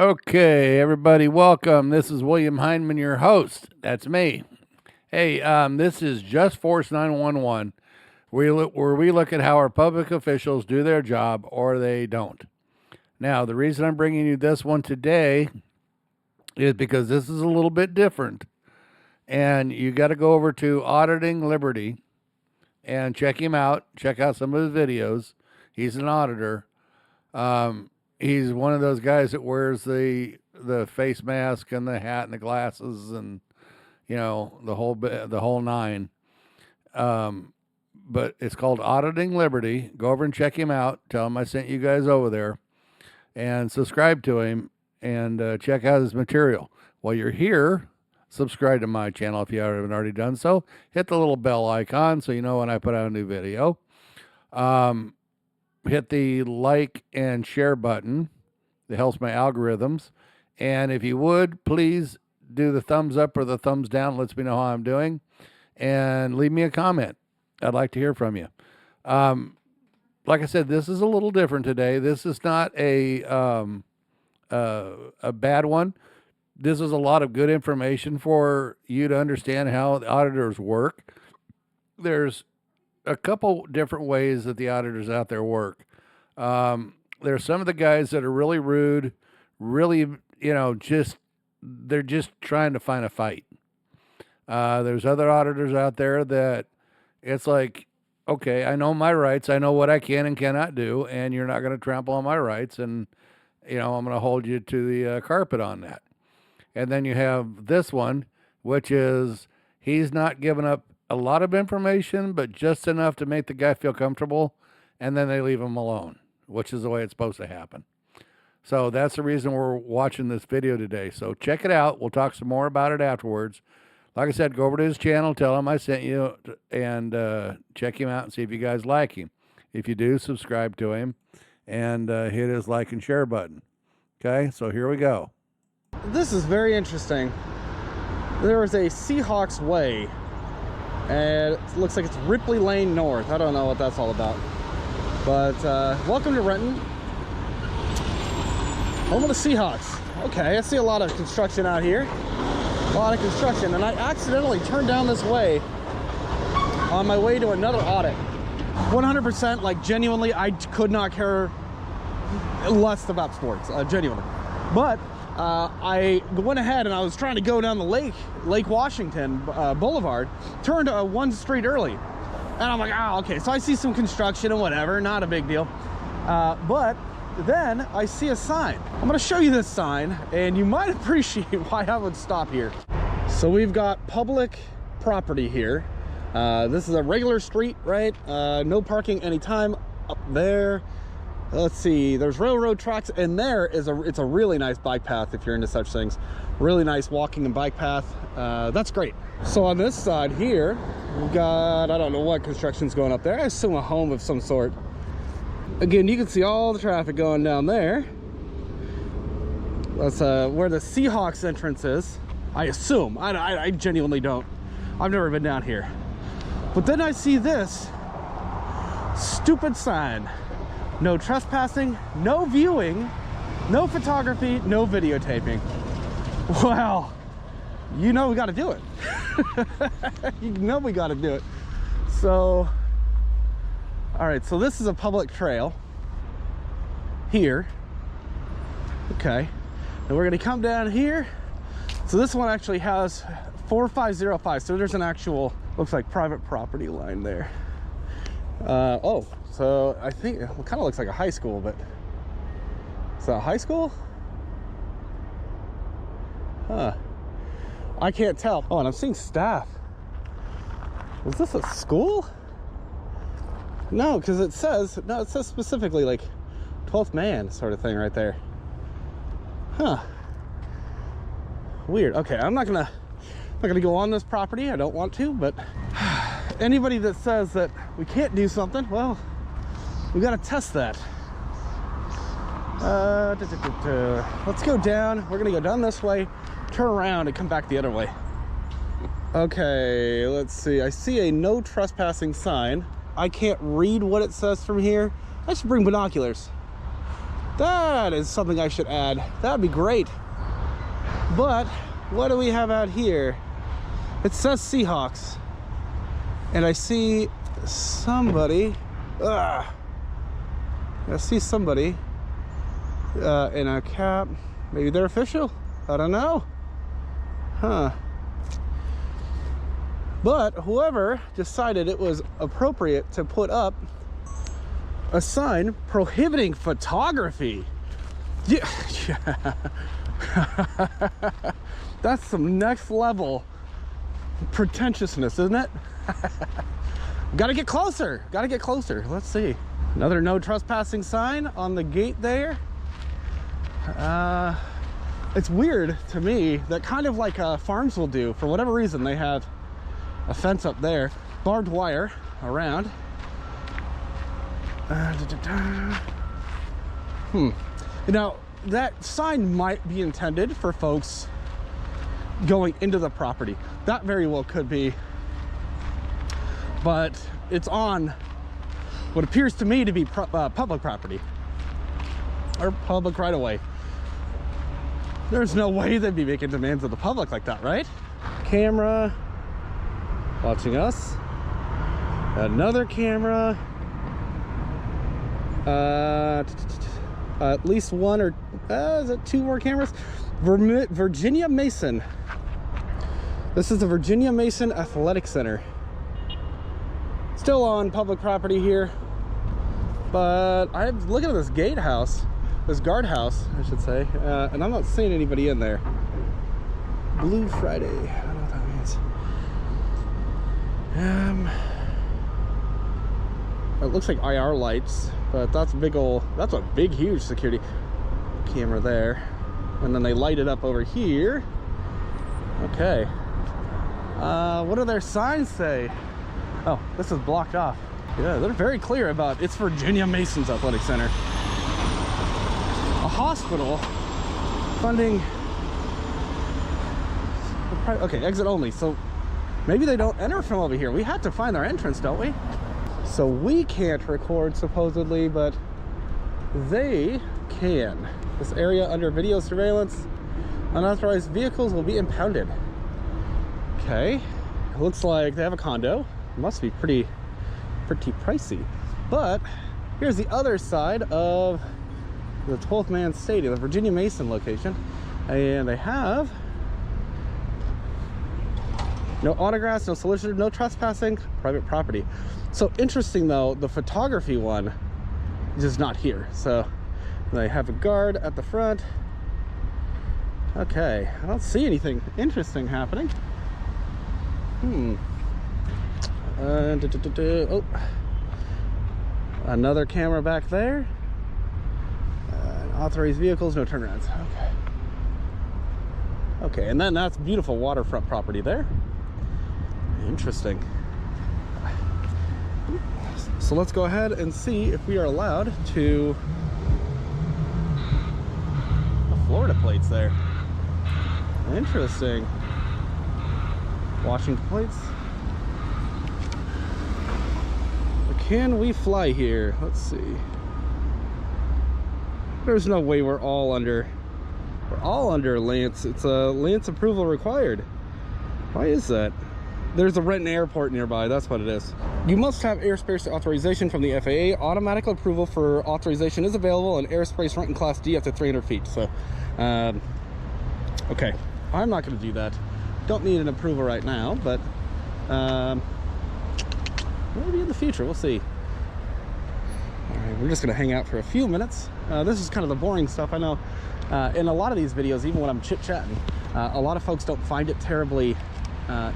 Okay, everybody, welcome. This is William Heinman, your host. That's me. Hey, this is Just Force 911, where we look at how our public officials do their job or they don't. Now, the reason I'm bringing you this one today is because this is a little bit different. And you got to go over to Auditing Liberty and check him out. Check out some of his videos. He's an auditor. He's one of those guys that wears the face mask and the hat and the glasses and the whole nine. But it's called Auditing Liberty. Go over and check him out. Tell him I sent you guys over there, and subscribe to him and check out his material. While you're here, subscribe to my channel if you haven't already done so. Hit the little bell icon so you know when I put out a new video. Hit the like and share button. That helps my algorithms. And if you would, please do the thumbs up or the thumbs down. Lets me know how I'm doing. And leave me a comment. I'd like to hear from you. Like I said, this is a little different today. This is not a bad one. This is a lot of good information for you to understand how the auditors work. There's a couple different ways that the auditors out there work. There's some of the guys that are really rude, really, they're just trying to find a fight. There's other auditors out there that it's like, okay, I know my rights. I know what I can and cannot do, and you're not going to trample on my rights. And, I'm going to hold you to the carpet on that. And then you have this one, which is he's not giving up a lot of information, but just enough to make the guy feel comfortable, and then they leave him alone, which is the way it's supposed to happen. So that's the reason we're watching this video today. So check it out. We'll talk some more about it afterwards. Like I said, go over to his channel, tell him I sent you, and check him out and see if you guys like him. If you do, subscribe to him and hit his like and share button. Okay, so here we go. This is very interesting. There is a Seahawks Way, and it looks like it's Ripley Lane North. I don't know what that's all about. But welcome to Renton, home of the Seahawks. Okay, I see a lot of construction out here. A lot of construction, and I accidentally turned down this way on my way to another audit. 100%, like genuinely, I could not care less about sports, genuinely. But I went ahead and I was trying to go down the Lake Washington Boulevard, turned one street early. And I'm like, okay, so I see some construction and whatever, not a big deal. But then I see a sign. I'm gonna show you this sign and you might appreciate why I would stop here. So we've got public property here. This is a regular street, right? No parking anytime. Up there, let's see, there's railroad tracks, and there is it's a really nice bike path if you're into such things. Really nice walking and bike path. That's great. So on this side here, we've got, I don't know what construction's going up there. I assume a home of some sort. Again, you can see all the traffic going down there. That's where the Seahawks entrance is. I assume. I genuinely don't. I've never been down here. But then I see this stupid sign. No trespassing, no viewing, no photography, no videotaping. Well, we got to do it. We got to do it. So, all right, so this is a public trail here. Okay, and we're going to come down here. So this one actually has 4505. So there's an actual, looks like private property line there. Oh, so I think it kind of looks like a high school, but is that a high school? Huh. I can't tell. Oh, and I'm seeing staff. Was this a school? No, because it says specifically like 12th man sort of thing right there. Huh. Weird. Okay, I'm not gonna go on this property. I don't want to, but anybody that says that we can't do something, well, we got to test that. Let's go down. We're gonna go down this way, turn around, and come back the other way. Okay, let's see. I see a no trespassing sign. I can't read what it says from here. I should bring binoculars. That is something I should add. That would be great. But what do we have out here? It says Seahawks. And I see somebody. I see somebody in a cap. Maybe they're official. I don't know. Huh. But whoever decided it was appropriate to put up a sign prohibiting photography. Yeah. That's some next level pretentiousness, isn't it? Gotta get closer. Gotta get closer. Let's see. Another no trespassing sign on the gate there. It's weird to me that kind of like farms will do. For whatever reason, they have a fence up there, barbed wire around. Now, that sign might be intended for folks going into the property. That very well could be. But it's on what appears to me to be public property. Or public right away. There's no way they'd be making demands of the public like that, right? Camera watching us. Another camera. At least one or is it two more cameras? Virginia Mason. This is the Virginia Mason Athletic Center. Still on public property here, but I'm looking at this gatehouse, this guardhouse, I should say, and I'm not seeing anybody in there. Blue Friday. I don't know what that means. It looks like IR lights, but that's big old, that's a big, huge security camera there. And then they light it up over here. Okay. What do their signs say? Oh, this is blocked off. Yeah, they're very clear about it's Virginia Mason's Athletic Center. A hospital funding. Okay, exit only. So maybe they don't enter from over here. We have to find their entrance, don't we? So we can't record supposedly, but they can. This area under video surveillance. Unauthorized vehicles will be impounded. Okay. It looks like they have a condo. It must be pretty pricey. But here's the other side of the 12th Man Stadium, the Virginia Mason location. And they have no autographs, no solicitor, no trespassing, private property. So interesting though, the photography one is just not here. So they have a guard at the front. Okay, I don't see anything interesting happening. Oh, another camera back there. Authorized vehicles, no turnarounds. Okay. Okay, and then that's beautiful waterfront property there. Interesting. So let's go ahead and see if we are allowed to. Florida plates there. Interesting. Washington plates. Can we fly here? Let's see. There's no way we're all under Lance. It's a Lance approval required. Why is that? There's a Renton Airport nearby. That's what it is. You must have airspace authorization from the FAA. Automatic approval for authorization is available in airspace Renton Class D up to 300 feet. So, okay. I'm not going to do that. Don't need an approval right now, but maybe in the future. We'll see. All right, we're just going to hang out for a few minutes. This is kind of the boring stuff. I know in a lot of these videos, even when I'm chit-chatting, a lot of folks don't find it terribly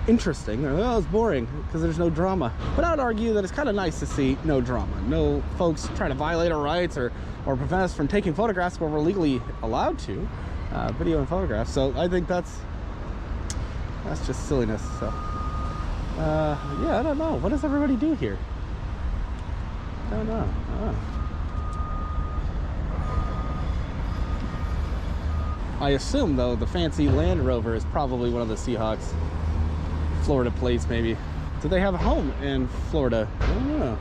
interesting. They're like, oh, it's boring because there's no drama. But I would argue that it's kind of nice to see no drama. No folks trying to violate our rights or prevent us from taking photographs where we're legally allowed to, video and photographs. So I think that's just silliness. So yeah, I don't know. What does everybody do here? I don't know. I assume, though, the fancy Land Rover is probably one of the Seahawks Florida plates, maybe. Do they have a home in Florida? I don't know.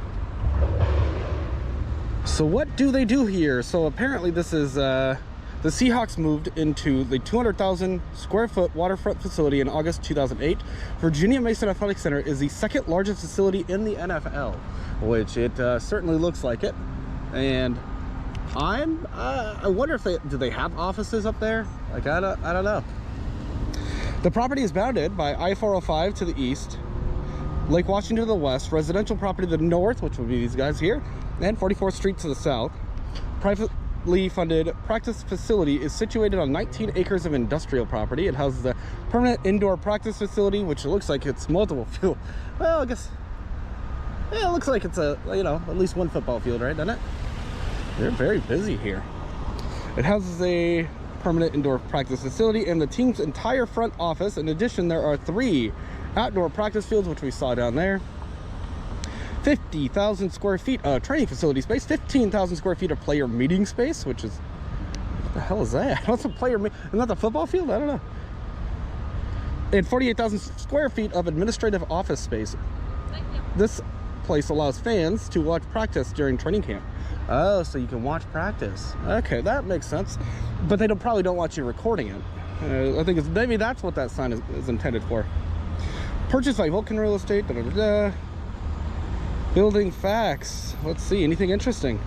So what do they do here? So apparently this is the Seahawks moved into the 200,000 square foot waterfront facility in August 2008. Virginia Mason Athletic Center is the second largest facility in the NFL, which it certainly looks like it. And I wonder if do they have offices up there? Like, I don't know. The property is bounded by I-405 to the east, Lake Washington to the west, residential property to the north, which would be these guys here, and 44th Street to the south. Privately funded practice facility is situated on 19 acres of industrial property. It houses a permanent indoor practice facility, which looks like it's multiple field. Well, I guess, yeah, it looks like it's a, you know, at least one football field, right? Doesn't it? They're very busy here. It houses a permanent indoor practice facility and the team's entire front office. In addition, there are 3 outdoor practice fields, which we saw down there. 50,000 square feet training facility space, 15,000 square feet of player meeting space, which is, what the hell is that? What's a player isn't that the football field? I don't know. And 48,000 square feet of administrative office space. Thank you. This place allows fans to watch practice during training camp. Oh, so you can watch practice. Okay, that makes sense. But they probably don't want you recording it. I think maybe that's what that sign is intended for. Purchased by Vulcan Real Estate. Da, da, da, da. Building facts. Let's see, anything interesting?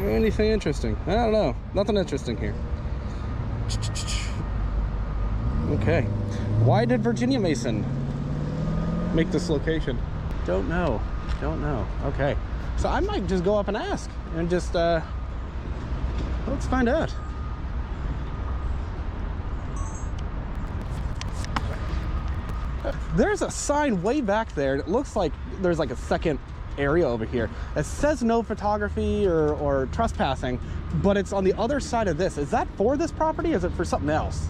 Anything interesting? I don't know. Nothing interesting here. Okay. Why did Virginia Mason make this location? Don't know. Don't know. Okay. So I might just go up and ask and just let's find out. There's a sign way back there. It looks like there's like a second area over here. It says no photography or trespassing, but it's on the other side of this. Is that for this property or is it for something else?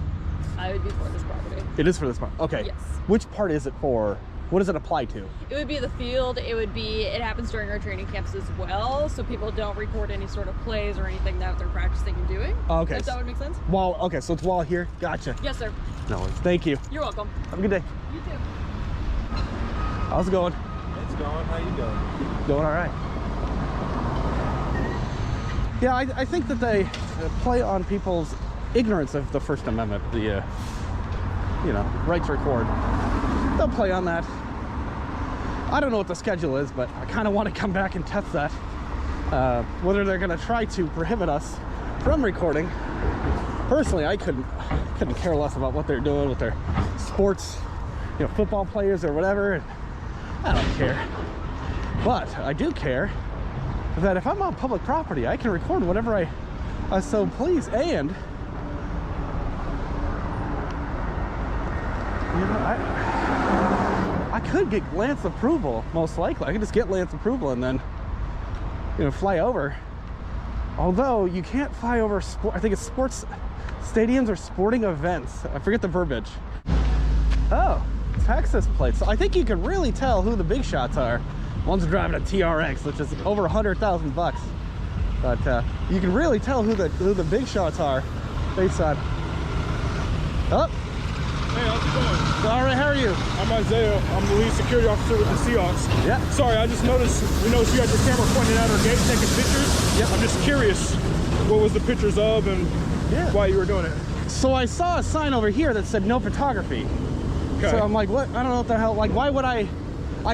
I would be for this property. It is for this part. Okay. Yes. Which part is it for? What does it apply to? It would be the field. It happens during our training camps as well, so people don't record any sort of plays or anything that they're practicing and doing. Okay. If that would make sense? While, okay, so it's while here. Gotcha. Yes, sir. No worries. Thank you. You're welcome. Have a good day. You too. How's it going? It's going. How you doing? Going all right. Yeah, I think that they play on people's ignorance of the First Amendment, the, you know, right to record. They'll play on that. I don't know what the schedule is, but I kind of want to come back and test that. Whether they're going to try to prohibit us from recording. Personally, I couldn't care less about what they're doing with their sports, you know, football players or whatever. I don't care. But I do care that if I'm on public property, I can record whatever I so please. And, you know, I could get Lance approval, most likely. I could just get Lance approval and then, you know, fly over. Although you can't fly over I think it's sports stadiums or sporting events. I forget the verbiage. Oh, Texas plates. So I think you can really tell who the big shots are. One's driving a TRX, which is over $100,000. But you can really tell who the big shots are based on. Oh. Hey, how's it going? All right, how are you? I'm Isaiah. I'm the lead security officer with the Seahawks. Yeah. Sorry, I just noticed, we noticed you had your camera pointed at our gate taking pictures. Yep. I'm just curious, what was the pictures of and why you were doing it? So I saw a sign over here that said no photography. Okay. So I'm like, what? I don't know what the hell, like, why would I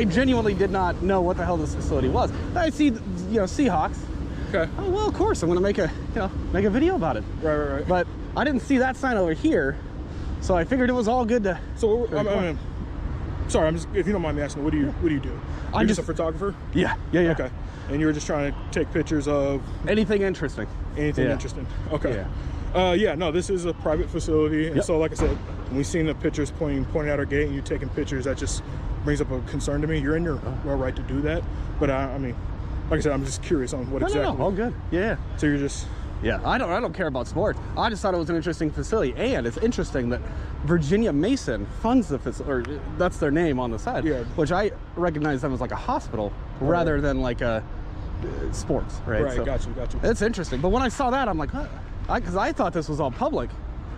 genuinely did not know what the hell this facility was. I see, you know, Seahawks. Okay. Oh, well, of course, I'm gonna make a video about it. Right. But I didn't see that sign over here. So I figured it was all good to. So, sorry, I'm just, if you don't mind me asking, what do you do? I'm You're just a photographer? Yeah. Okay. And you were just trying to take pictures of Anything interesting. anything interesting? Okay. Yeah. No, this is a private facility, and so, like I said, when we seen the pictures pointing out our gate and you taking pictures, that just brings up a concern to me. You're in your right to do that, but I mean, like I said, I'm just curious on what exactly. No, all good. Yeah. So you're just. Yeah, I don't care about sports. I just thought it was an interesting facility, and it's interesting that Virginia Mason funds the facility, or that's their name on the side. Yeah. Which I recognize them as like a hospital rather than like a sports, right? Right. So Got you. it's interesting, but when I saw that, I'm like, huh? Because I thought this was all public,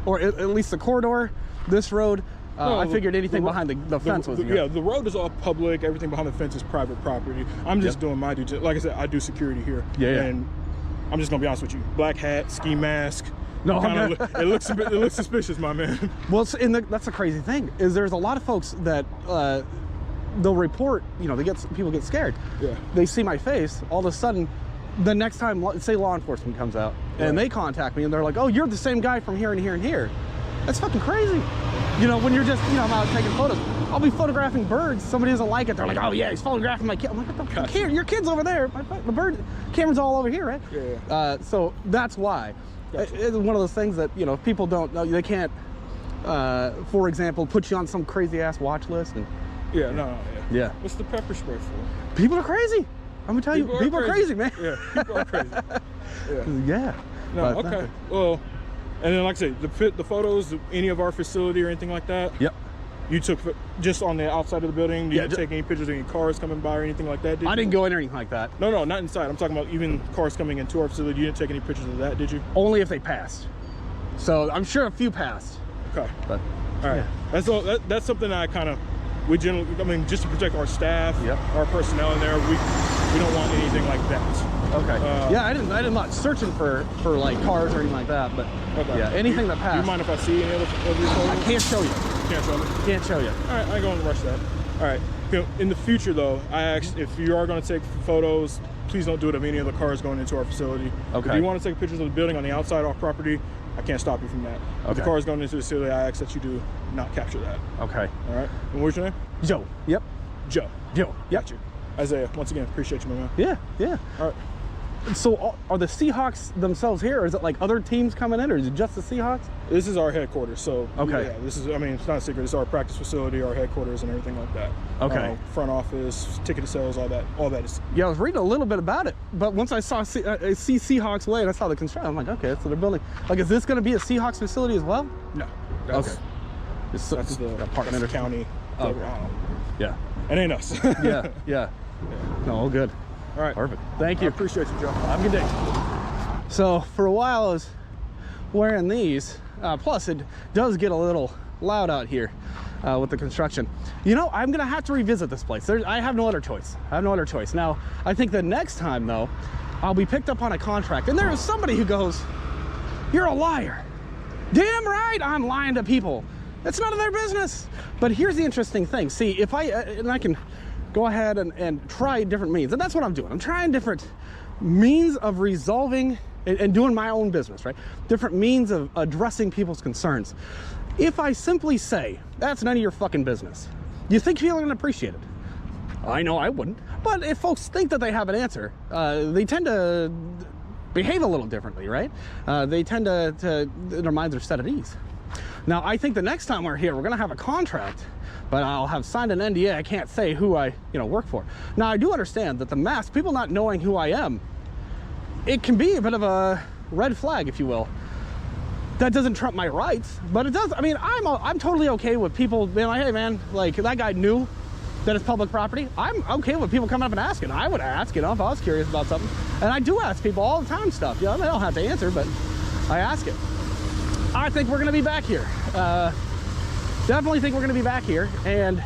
or at least the corridor, this road, I figured anything behind the fence was yeah. The road is all public. Everything behind the fence is private property. I'm just doing my due. Like I said, I do security here. Yeah. And I'm just gonna be honest with you. Black hat, ski mask. No, it looks suspicious, my man. Well, that's a crazy thing. Is there's a lot of folks that they'll report. You know, people get scared. Yeah. They see my face. All of a sudden, the next time, say law enforcement comes out and they contact me and they're like, "Oh, you're the same guy from here and here and here." That's fucking crazy. You know, when you're just, I'm out taking photos. I'll be photographing birds. Somebody doesn't like it. They're like, "Oh yeah, he's photographing my kid." I'm like, "What the fuck? Your kid's over there. The bird camera's all over here, right?" Yeah. So that's why. Gotcha. It's one of those things that people don't know. They can't, for example, put you on some crazy ass watch list. And Yeah. yeah. What's the pepper spray for? People are crazy. I'm gonna tell you, people are crazy, man. Yeah. People are crazy. Yeah. Yeah. No. But, Okay. Well, and then like I said, the photos, any of our facility or anything like that. Yep. You took just on the outside of the building. You didn't Yeah, take any pictures of any cars coming by or anything like that, did you? I didn't go in or anything like that. No, not inside. I'm talking about even cars coming into our facility. You didn't take any pictures of that, did you? Only if they passed. So I'm sure a few passed. Okay. But All right. yeah. That's all. That's something I kind of. We generally, just to protect our staff, Yep. our personnel in there. We don't want anything like that. Okay. Yeah, I didn't not searching for like cars or anything like that, but Okay. yeah, anything that Do passed. you mind if I see any of your photos? I can't show you. Can't show me. Can't show you. All right, I ain't gonna rush that. All right. In the future, though, I asked if you are gonna take photos, please don't do it of any of the cars going into our facility. Okay. If you want to take pictures of the building on the outside off property, I can't stop you from that. If the Okay. cars going into the facility, I ask that you do not capture that. Okay. All right. And what's your name? Joe. Yep. Joe. Joe. Yep. Got you. Isaiah, once again, appreciate you, my man. Yeah. Yeah. All right. So are the Seahawks themselves here, or is it like other teams coming in, or is it just the Seahawks? This is our headquarters, so Okay. yeah, this is, it's not a secret. It's our practice facility, our headquarters, and everything like that. Okay. Front office, ticket sales, all that is. Yeah, I was reading a little bit about it, but once I saw see Seahawks Way and I saw the construction, I'm like, okay, so they're building. Like, is this going to be a Seahawks facility as well? No. That's, Okay. That's the apartment or county. Oh. I don't know. Yeah. It ain't us. Yeah. No, all good. All right. Perfect. Thank I you. appreciate you, Joe. Have a good day. So for a while I was wearing these. Plus it does get a little loud out here with the construction. I'm gonna have to revisit this place. I have no other choice. Now, I think the next time though, I'll be picked up on a contract and there is somebody who goes, "You're a liar." Damn right I'm lying to people. It's none of their business. But here's the interesting thing. See, if I can go ahead and try different means, and that's what I'm doing. I'm trying different means of resolving and doing my own business, right? Different means of addressing people's concerns. If I simply say, "That's none of your fucking business," you think people are gonna appreciate it? I know I wouldn't. But if folks think that they have an answer, they tend to behave a little differently, right? They tend to their minds are set at ease. Now, I think the next time we're here, we're gonna have a contract, but I'll have signed an NDA. I can't say who I, work for. Now, I do understand that the mask, people not knowing who I am, it can be a bit of a red flag, if you will. That doesn't trump my rights, but it does. I mean, I'm totally okay with people being like, "Hey, man, like that guy knew that it's public property." I'm okay with people coming up and asking. I would ask, if I was curious about something, and I do ask people all the time stuff. They don't have to answer, but I ask it. I think we're gonna be back here. Definitely think we're gonna be back here, and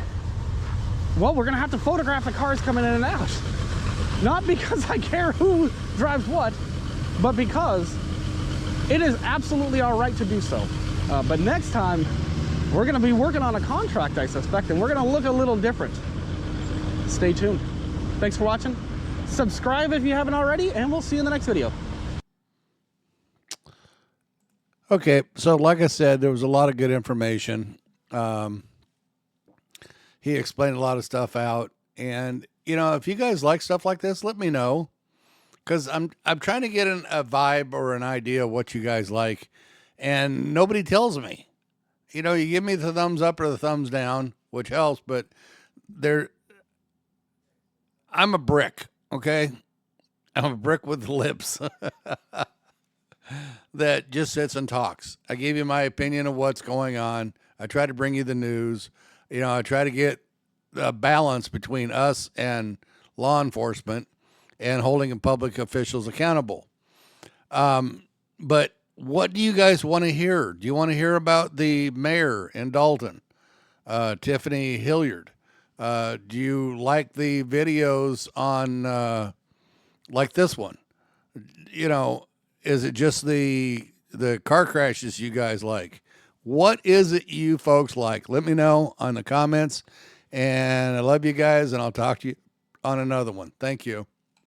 well, we're gonna have to photograph the cars coming in and out. Not because I care who drives what, but because it is absolutely all right to do so. But next time, we're gonna be working on a contract, I suspect, and we're gonna look a little different. Stay tuned. Thanks for watching. Subscribe if you haven't already, and we'll see you in the next video. Okay, so like I said, there was a lot of good information. He explained a lot of stuff out, and if you guys like stuff like this, let me know, because I'm trying to get a vibe or an idea of what you guys like, and nobody tells me. You give me the thumbs up or the thumbs down, which helps, but I'm a brick, okay? I'm a brick with lips. That just sits and talks. I gave you my opinion of what's going on. I try to bring you the news. I try to get a balance between us and law enforcement and holding public officials accountable. But what do you guys want to hear? Do you want to hear about the mayor in Dalton? Tiffany Hilliard. Do you like the videos on like this one? You know, is it just the car crashes you guys like? What is it you folks like? Let me know on the comments. And I love you guys, and I'll talk to you on another one. Thank you.